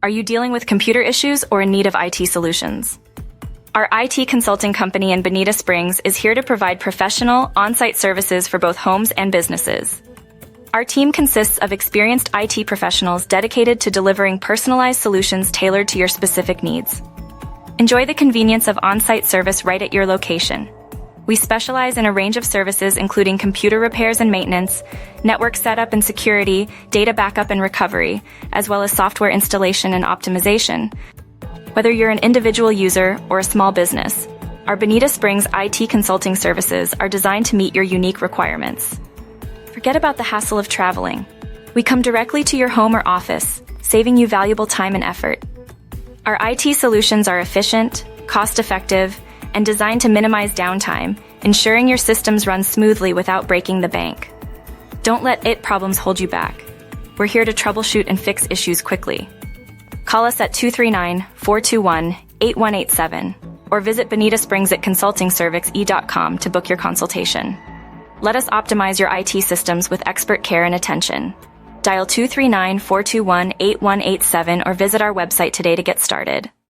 Are you dealing with computer issues or in need of IT solutions? Our IT consulting company in Bonita Springs is here to provide professional, on-site services for both homes and businesses. Our team consists of experienced IT professionals dedicated to delivering personalized solutions tailored to your specific needs. Enjoy the convenience of on-site service right at your location. We specialize in a range of services including computer repairs and maintenance, network setup and security, data backup and recovery, as well as software installation and optimization. Whether you're an individual user or a small business, our Bonita Springs IT consulting services are designed to meet your unique requirements. Forget about the hassle of traveling. We come directly to your home or office, saving you valuable time and effort. Our IT solutions are efficient, cost-effective, and designed to minimize downtime, ensuring your systems run smoothly without breaking the bank. Don't let IT problems hold you back. We're here to troubleshoot and fix issues quickly. Call us at 239-421-8187 or visit Bonita Springs at consultingservice.com to book your consultation. Let us optimize your IT systems with expert care and attention. Dial 239-421-8187 or visit our website today to get started.